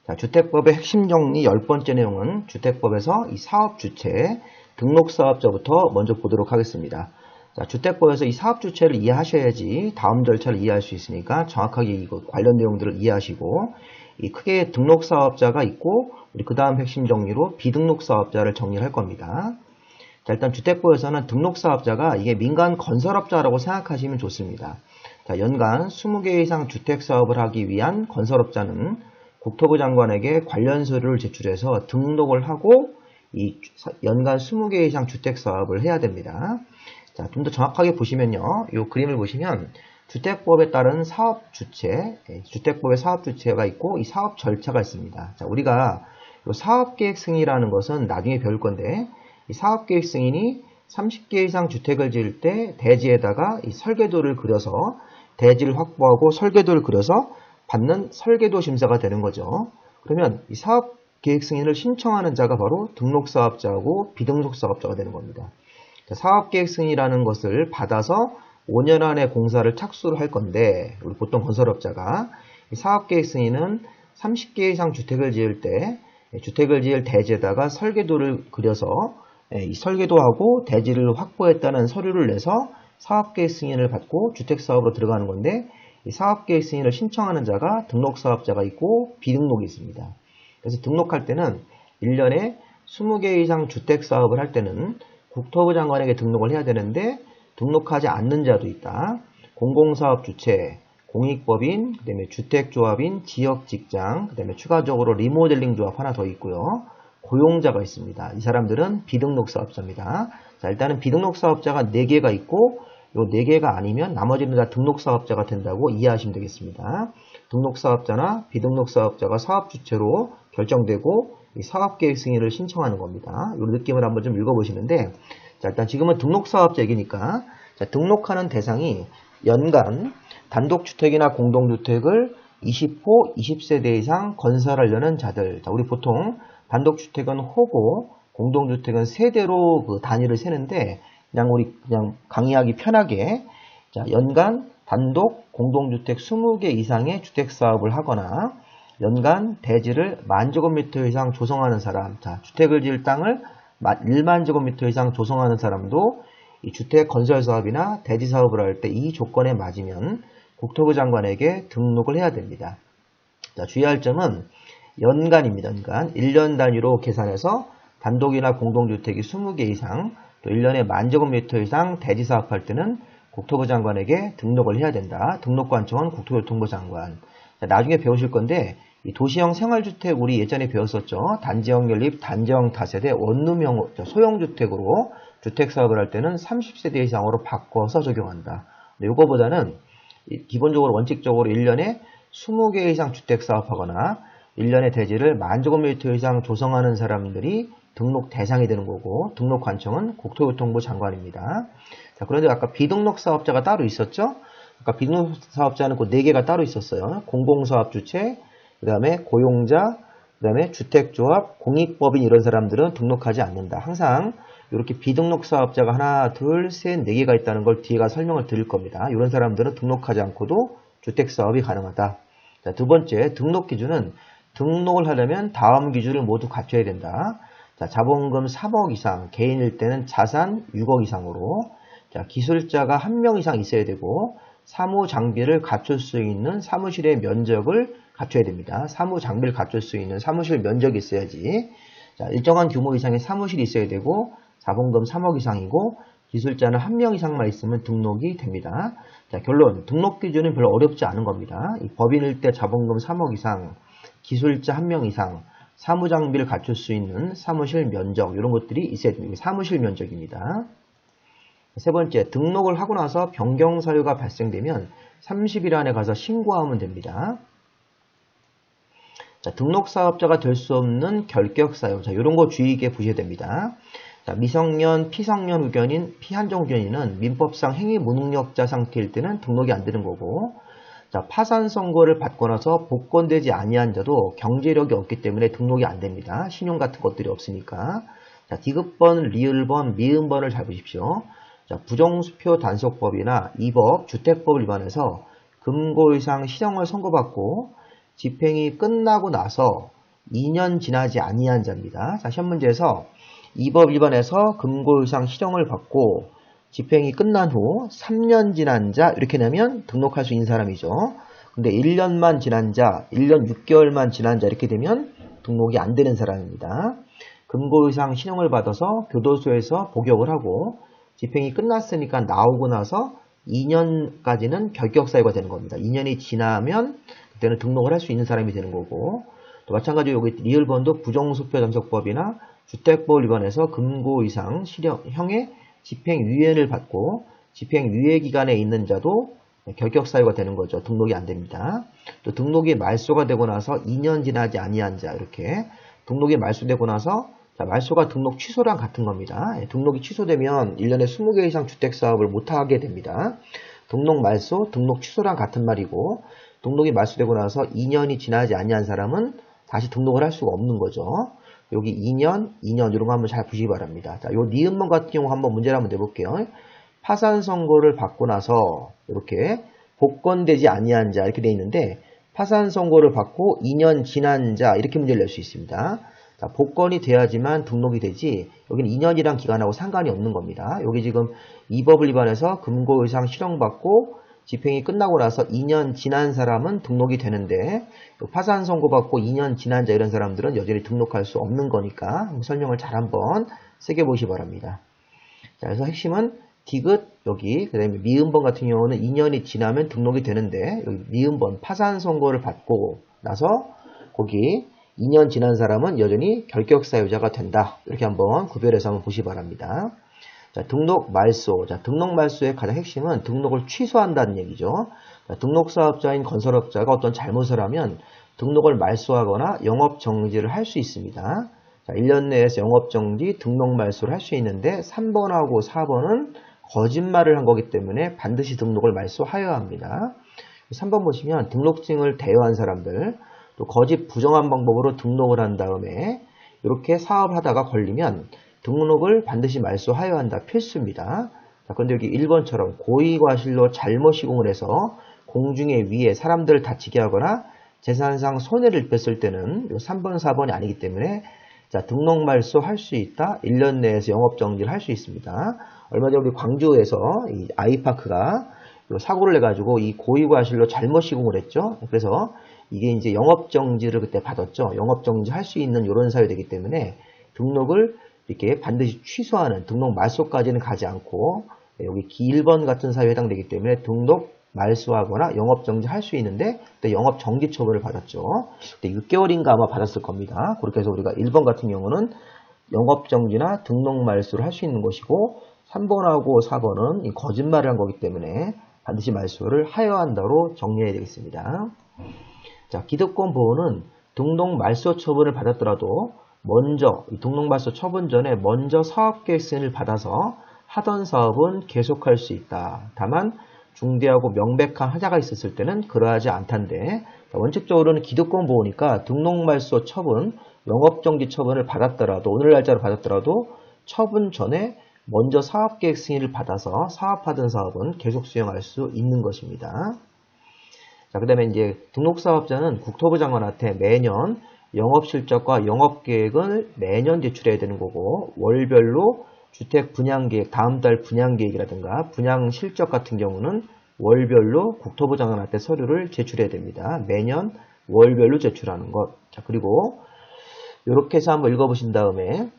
자, 주택법의 핵심 정리 10번째 내용은 주택법에서 이 사업주체, 등록사업자부터 먼저 보도록 하겠습니다. 자, 주택법에서 이 사업주체를 이해하셔야지 다음 절차를 이해할 수 있으니까 정확하게 이거 관련 내용들을 이해하시고 이 크게 등록사업자가 있고 우리 그 다음 핵심 정리로 비등록사업자를 정리를 할 겁니다. 자, 일단 주택법에서는 등록사업자가 이게 민간 건설업자라고 생각하시면 좋습니다. 자, 연간 20개 이상 주택사업을 하기 위한 건설업자는 국토부 장관에게 관련 서류를 제출해서 등록을 하고 이 연간 20개 이상 주택사업을 해야 됩니다. 자, 좀 더 정확하게 보시면요. 이 그림을 보시면 주택법에 따른 사업주체, 주택법의 사업주체가 있고 이 사업 절차가 있습니다. 자, 우리가 이 사업계획 승인이라는 것은 나중에 배울 건데 이 사업계획 승인이 30개 이상 주택을 지을 때 대지에다가 이 설계도를 그려서 대지를 확보하고 설계도를 그려서 받는 설계도 심사가 되는 거죠. 그러면 이 사업계획 승인을 신청하는 자가 바로 등록사업자하고 비등록사업자가 되는 겁니다. 사업계획 승인이라는 것을 받아서 5년 안에 공사를 착수를 할 건데 우리 보통 건설업자가 이 사업계획 승인은 30개 이상 주택을 지을 때 주택을 지을 대지에다가 설계도를 그려서 이 설계도하고 대지를 확보했다는 서류를 내서 사업계획 승인을 받고 주택사업으로 들어가는 건데 이 사업계획 승인을 신청하는 자가 등록사업자가 있고 비등록이 있습니다. 그래서 등록할 때는 1년에 20개 이상 주택사업을 할 때는 국토부 장관에게 등록을 해야 되는데 등록하지 않는 자도 있다. 공공사업 주체, 공익법인, 그 다음에 주택조합인, 지역직장, 그 다음에 추가적으로 리모델링 조합 하나 더 있고요. 고용자가 있습니다. 이 사람들은 비등록사업자입니다. 자, 일단은 비등록사업자가 4개가 있고 요 4개가 아니면 나머지는 다 등록사업자가 된다고 이해하시면 되겠습니다. 등록사업자나 비등록사업자가 사업주체로 결정되고 이 사업계획 승인을 신청하는 겁니다. 이 느낌을 한번 좀 읽어보시는데 자, 일단 지금은 등록사업자 얘기니까 자, 등록하는 대상이 연간 단독주택이나 공동주택을 20호, 20세대 이상 건설하려는 자들. 자, 우리 보통 단독주택은 호고 공동주택은 세대로 그 단위를 세는데 우리 강의하기 편하게 자, 연간 단독 공동주택 20개 이상의 주택사업을 하거나 연간 대지를 10,000제곱미터 이상 조성하는 사람, 자, 주택을 지을 땅을 10,000제곱미터 이상 조성하는 사람도 이 주택 건설 사업이나 대지 사업을 할 때 이 조건에 맞으면 국토부 장관에게 등록을 해야 됩니다. 자, 주의할 점은 연간입니다. 연간 1년 단위로 계산해서 단독이나 공동주택이 20개 이상 또 1년에 10,000제곱미터 이상 대지 사업할 때는 국토부 장관에게 등록을 해야 된다. 등록관청은 국토교통부 장관. 자, 나중에 배우실 건데 이 도시형 생활주택 우리 예전에 배웠었죠. 단지형 연립, 단지형 다세대, 원룸형 소형주택으로 주택사업을 할 때는 30세대 이상으로 바꿔서 적용한다. 이거보다는 기본적으로 원칙적으로 1년에 20개 이상 주택사업하거나 1년에 대지를 10,000제곱미터 이상 조성하는 사람들이 등록 대상이 되는 거고 등록관청은 국토교통부 장관입니다. 자, 그런데 아까 비등록사업자가 따로 있었죠? 아까 비등록사업자는 그 4개가 따로 있었어요. 공공사업주체, 그 다음에 고용자, 그 다음에 주택조합, 공익법인 이런 사람들은 등록하지 않는다. 항상 이렇게 비등록사업자가 하나, 둘, 셋, 4개가 있다는 걸 뒤에 가서 설명을 드릴 겁니다. 이런 사람들은 등록하지 않고도 주택사업이 가능하다. 자, 두 번째, 등록 기준은 등록을 하려면 다음 기준을 모두 갖춰야 된다. 자, 자본금 3억 이상, 개인일 때는 자산 6억 이상으로 자, 기술자가 1명 이상 있어야 되고 사무 장비를 갖출 수 있는 사무실의 면적을 갖춰야 됩니다. 사무 장비를 갖출 수 있는 사무실 면적이 있어야지. 자, 일정한 규모 이상의 사무실이 있어야 되고 자본금 3억 이상이고 기술자는 1명 이상만 있으면 등록이 됩니다. 자, 결론, 등록 기준은 별로 어렵지 않은 겁니다. 이 법인일 때 자본금 3억 이상, 기술자 1명 이상, 사무 장비를 갖출 수 있는 사무실 면적 이런 것들이 있어야 됩니다. 사무실 면적입니다. 세 번째, 등록을 하고 나서 변경 사유가 발생되면 30일 안에 가서 신고하면 됩니다. 자, 등록사업자가 될 수 없는 결격 사유, 자, 이런 거 주의 깊게 보셔야 됩니다. 자, 미성년, 피성년 의견인, 피한정 의견인은 민법상 행위 무능력자 상태일 때는 등록이 안 되는 거고, 자, 파산 선고를 받고 나서 복권되지 아니한 자도 경제력이 없기 때문에 등록이 안 됩니다. 신용 같은 것들이 없으니까. 자, 디귿번, 리을번, 미음번을 잘 보십시오. 자, 부정수표 단속법이나 이법, 주택법을 위반해서 금고 이상 실형을 선고받고 집행이 끝나고 나서 2년 지나지 아니한 자입니다. 자, 시험 문제에서 이 법 1번에서 금고유상 실형을 받고 집행이 끝난 후 3년 지난 자 이렇게 내면 등록할 수 있는 사람이죠. 근데 1년만 지난 자, 1년 6개월만 지난 자 이렇게 되면 등록이 안 되는 사람입니다. 금고유상 실형을 받아서 교도소에서 복역을 하고 집행이 끝났으니까 나오고 나서 2년까지는 결격사유가 되는 겁니다. 2년이 지나면 그때는 등록을 할 수 있는 사람이 되는 거고, 또 마찬가지로 여기 리을번도 부정수표잠석법이나 주택법 위반해서 금고 이상 실형의 집행유예를 받고 집행유예 기간에 있는 자도 결격사유가 되는 거죠. 등록이 안 됩니다. 또 등록이 말소가 되고 나서 2년 지나지 아니한 자 이렇게 등록이 말소되고 나서 자, 말소가 등록 취소랑 같은 겁니다. 등록이 취소되면 1년에 20개 이상 주택사업을 못하게 됩니다. 등록 말소, 등록 취소랑 같은 말이고 등록이 말소되고 나서 2년이 지나지 아니한 사람은 다시 등록을 할 수가 없는 거죠. 여기 2년 이런 거 한번 잘 보시기 바랍니다. 자, 요 니은번 같은 경우 한번 문제를 한번 내볼게요. 파산 선고를 받고 나서 이렇게 복권되지 아니한 자 이렇게 돼 있는데 파산 선고를 받고 2년 지난 자 이렇게 문제를 낼 수 있습니다. 자, 복권이 돼야지만 등록이 되지 여기는 2년이란 기간하고 상관이 없는 겁니다. 여기 지금 이 법을 위반해서 금고유상 실형받고 집행이 끝나고 나서 2년 지난 사람은 등록이 되는데 파산 선고받고 2년 지난 자 이런 사람들은 여전히 등록할 수 없는 거니까 설명을 잘 한번 새겨보시기 바랍니다. 자, 그래서 핵심은 디귿 여기 그 다음에 미음번 같은 경우는 2년이 지나면 등록이 되는데 여기 미음번 파산 선고를 받고 나서 거기 2년 지난 사람은 여전히 결격사유자가 된다. 이렇게 한번 구별해서 한번 보시기 바랍니다. 자, 등록 말소. 자, 등록 말소의 가장 핵심은 등록을 취소한다는 얘기죠. 자, 등록사업자인 건설업자가 어떤 잘못을 하면 등록을 말소하거나 영업정지를 할 수 있습니다. 자, 1년 내에서 영업정지, 등록 말소를 할 수 있는데 3번하고 4번은 거짓말을 한 거기 때문에 반드시 등록을 말소하여야 합니다. 3번 보시면 등록증을 대여한 사람들 또 거짓 부정한 방법으로 등록을 한 다음에 이렇게 사업하다가 걸리면 등록을 반드시 말소하여야 한다. 필수입니다. 자, 그런데 여기 1번처럼 고의과실로 잘못 시공을 해서 공중에 위에 사람들을 다치게 하거나 재산상 손해를 입혔을 때는 3번, 4번이 아니기 때문에 자, 등록 말소할 수 있다. 1년 내에서 영업정지를 할 수 있습니다. 얼마 전에 우리 광주에서 이 아이파크가 사고를 내가지고 이 고의과실로 잘못 시공을 했죠. 그래서 이게 이제 영업정지를 그때 받았죠. 영업정지 할 수 있는 이런 사유 되기 때문에 등록을 이렇게 반드시 취소하는 등록 말소까지는 가지 않고 여기 기1번 같은 사유에 해당되기 때문에 등록 말소하거나 영업정지 할 수 있는데 그때 영업정지 처분을 받았죠. 그때 6개월인가 아마 받았을 겁니다. 그렇게 해서 우리가 1번 같은 경우는 영업정지나 등록 말소를 할 수 있는 것이고 3번하고 4번은 이 거짓말을 한 거기 때문에 반드시 말소를 하여야 한다로 정리해야 되겠습니다. 자, 기득권 보호는 등록 말소 처분을 받았더라도 먼저 이 등록 말소 처분 전에 먼저 사업계획 승인을 받아서 하던 사업은 계속할 수 있다. 다만 중대하고 명백한 하자가 있었을 때는 그러하지 않단데 원칙적으로는 기득권 보호니까 등록 말소 처분, 영업정지 처분을 받았더라도 오늘 날짜로 받았더라도 처분 전에 먼저 사업계획 승인을 받아서 사업하던 사업은 계속 수행할 수 있는 것입니다. 자, 그 다음에 이제 등록사업자는 국토부 장관한테 매년 영업실적과 영업계획을 매년 제출해야 되는 거고 월별로 주택 분양계획, 다음 달 분양계획이라든가 분양실적 같은 경우는 월별로 국토부 장관한테 서류를 제출해야 됩니다. 매년 월별로 제출하는 것. 자, 그리고 이렇게 해서 한번 읽어보신 다음에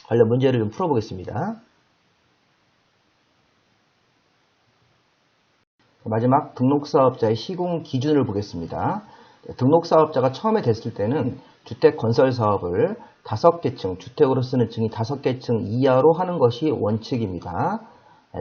관련 문제를 좀 풀어보겠습니다. 마지막 등록사업자의 시공 기준을 보겠습니다. 등록사업자가 처음에 됐을 때는 주택 건설 사업을 5개 층, 주택으로 쓰는 층이 5개 층 이하로 하는 것이 원칙입니다.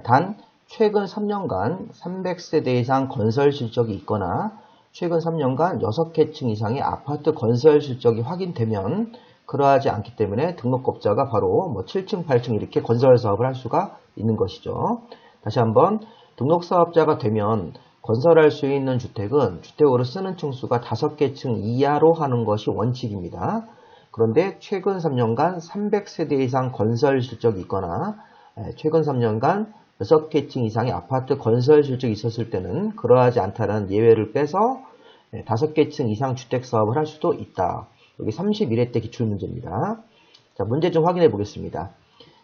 단 최근 3년간 300세대 이상 건설 실적이 있거나 최근 3년간 6개 층 이상의 아파트 건설 실적이 확인되면 그러하지 않기 때문에 등록업자가 바로 7층, 8층 이렇게 건설 사업을 할 수가 있는 것이죠. 다시 한번 등록사업자가 되면 건설할 수 있는 주택은 주택으로 쓰는 층수가 5개 층 이하로 하는 것이 원칙입니다. 그런데 최근 3년간 300세대 이상 건설 실적이 있거나 최근 3년간 6개 층 이상의 아파트 건설 실적이 있었을 때는 그러하지 않다는 예외를 빼서 5개층 이상 주택사업을 할 수도 있다. 여기 31회 때 기출문제입니다. 자, 문제 좀 확인해 보겠습니다.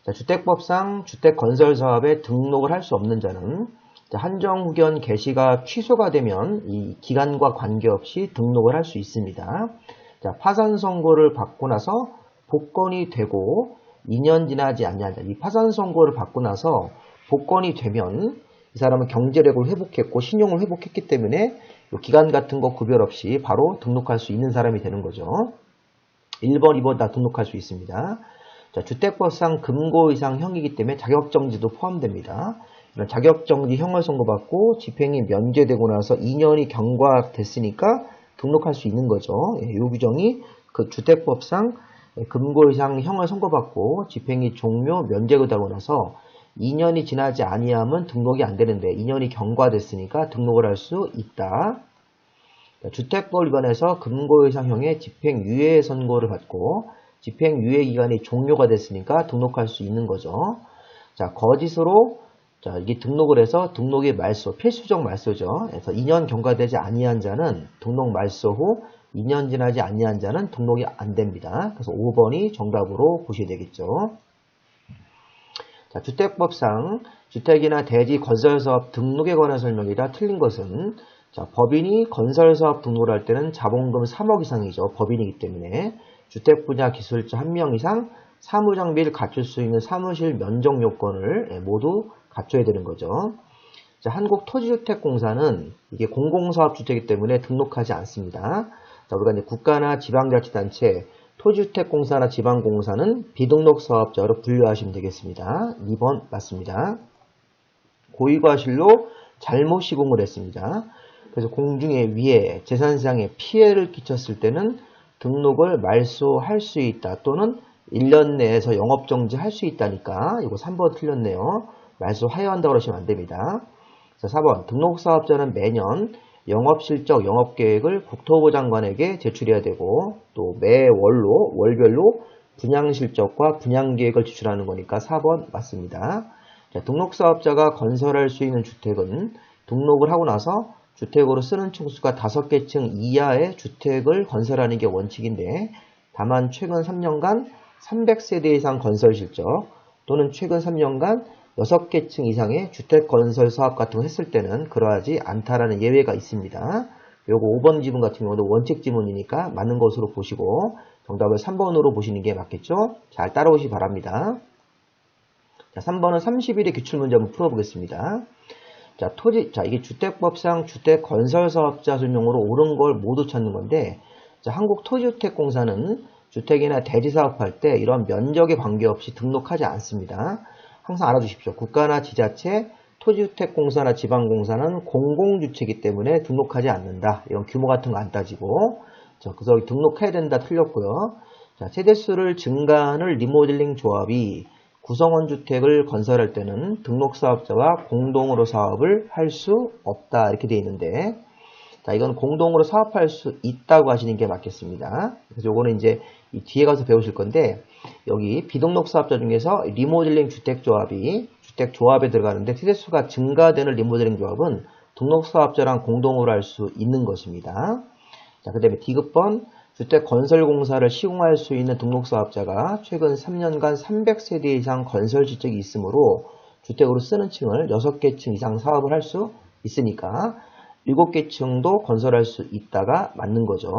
자, 주택법상 주택건설사업에 등록을 할 수 없는 자는 한정후견 개시가 취소가 되면 이 기간과 관계없이 등록을 할 수 있습니다. 자, 파산 선고를 받고 나서 복권이 되고 2년 지나지 않냐. 이 파산 선고를 받고 나서 복권이 되면 이 사람은 경제력을 회복했고 신용을 회복했기 때문에 기간 같은 거 구별 없이 바로 등록할 수 있는 사람이 되는 거죠. 1번, 2번 다 등록할 수 있습니다. 자, 주택법상 금고 이상 형이기 때문에 자격정지도 포함됩니다. 이런 자격정지 형을 선고받고 집행이 면제되고 나서 2년이 경과됐으니까 등록할 수 있는 거죠. 이 규정이 그 주택법상 금고 이상 형을 선고받고 집행이 종료 면제되고 나서 2년이 지나지 아니하면 등록이 안 되는데 2년이 경과됐으니까 등록을 할 수 있다. 주택법 위반해서 금고 이상형의 집행유예 선고를 받고 집행유예 기간이 종료가 됐으니까 등록할 수 있는 거죠. 자, 거짓으로 자, 이게 등록을 해서 등록의 말소, 필수적 말소죠. 그래서 2년 경과되지 아니한 자는 등록 말소 후 2년 지나지 아니한 자는 등록이 안 됩니다. 그래서 5번이 정답으로 보셔야 되겠죠. 자, 주택법상 주택이나 대지 건설사업 등록에 관한 설명이라 틀린 것은 자, 법인이 건설사업 등록을 할 때는 자본금 3억 이상이죠. 법인이기 때문에 주택 분야 기술자 1명 이상 사무장비를 갖출 수 있는 사무실 면적 요건을 모두 갖춰야 되는 거죠. 자, 한국토지주택공사는 이게 공공사업주택이기 때문에 등록하지 않습니다. 자, 우리가 이제 국가나 지방자치단체, 토지주택공사나 지방공사는 비등록사업자로 분류하시면 되겠습니다. 2번 맞습니다. 고의과실로 잘못 시공을 했습니다. 그래서 공중에 위에 재산상에 피해를 끼쳤을 때는 등록을 말소할 수 있다. 또는 1년 내에서 영업정지할 수 있다니까 이거 3번 틀렸네요. 말소하여야 한다고 그러시면 안 됩니다. 자, 4번 등록사업자는 매년 영업실적 영업계획을 국토부 장관에게 제출해야 되고 또 매월로 월별로 분양실적과 분양계획을 제출하는 거니까 4번 맞습니다. 자, 등록사업자가 건설할 수 있는 주택은 등록을 하고 나서 주택으로 쓰는 층수가 5개층 이하의 주택을 건설하는 게 원칙인데 다만 최근 3년간 300세대 이상 건설 실적 또는 최근 3년간 6개층 이상의 주택 건설 사업 같은 거 했을 때는 그러하지 않다라는 예외가 있습니다. 요거 5번 지문 같은 경우도 원칙 지문이니까 맞는 것으로 보시고 정답을 3번으로 보시는 게 맞겠죠? 잘 따라오시기 바랍니다. 자, 3번은 31의 기출문제 한번 풀어보겠습니다. 자, 이게 주택법상 주택 건설 사업자 설명으로 옳은 걸 모두 찾는 건데 자, 한국토지주택공사는 주택이나 대지 사업할 때 이런 면적에 관계없이 등록하지 않습니다. 항상 알아두십시오. 국가나 지자체, 토지주택공사나 지방공사는 공공주택이기 때문에 등록하지 않는다. 이런 규모 같은 거 안 따지고. 자, 그래서 등록해야 된다 틀렸고요. 자, 세대수를 증가하는 리모델링 조합이 구성원 주택을 건설할 때는 등록사업자와 공동으로 사업을 할 수 없다. 이렇게 되어 있는데, 자, 이건 공동으로 사업할 수 있다고 하시는 게 맞겠습니다. 그래서 요거는 이제 이 뒤에 가서 배우실 건데, 여기 비등록 사업자 중에서 리모델링 주택조합에 들어가는데 세대수가 증가되는 리모델링 조합은 등록 사업자랑 공동으로 할 수 있는 것입니다. 자, 그 다음에 D급번 주택건설공사를 시공할 수 있는 등록 사업자가 최근 3년간 300세대 이상 건설 지적이 있으므로 주택으로 쓰는 층을 6개층 이상 사업을 할 수 있으니까 7개층도 건설할 수 있다가 맞는 거죠.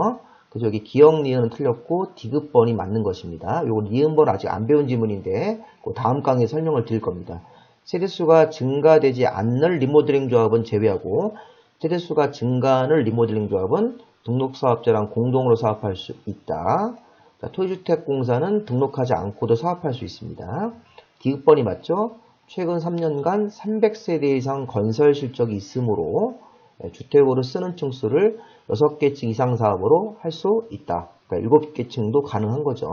그래서 여기 기억 니은은 틀렸고 D급번이 맞는 것입니다. 요거 니은번 아직 안 배운 지문인데 그 다음 강의에 설명을 드릴 겁니다. 세대수가 증가되지 않는 리모델링 조합은 제외하고 세대수가 증가하는 리모델링 조합은 등록사업자랑 공동으로 사업할 수 있다. 자, 토지주택공사는 등록하지 않고도 사업할 수 있습니다. D급번이 맞죠? 최근 3년간 300세대 이상 건설 실적이 있으므로 주택으로 쓰는 층수를 6개층 이상 사업으로 할 수 있다. 그러니까 7개층도 가능한 거죠.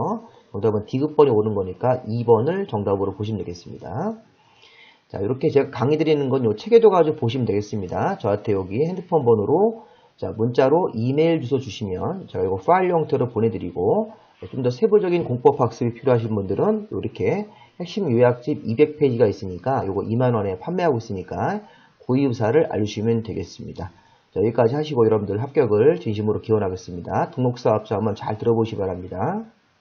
정답은 D급번이 오는 거니까 2번을 정답으로 보시면 되겠습니다. 자, 이렇게 제가 강의 드리는 건 요 책에도 가지고 보시면 되겠습니다. 저한테 여기 핸드폰 번호로 자, 문자로 이메일 주소 주시면 제가 이거 파일 형태로 보내드리고 좀 더 세부적인 공법 학습이 필요하신 분들은 이렇게 핵심 요약집 200페이지가 있으니까 이거 2만원에 판매하고 있으니까 구입사를 알려주시면 되겠습니다. 자, 여기까지 하시고 여러분들 합격을 진심으로 기원하겠습니다. 등록사업자 한번 잘 들어보시기 바랍니다.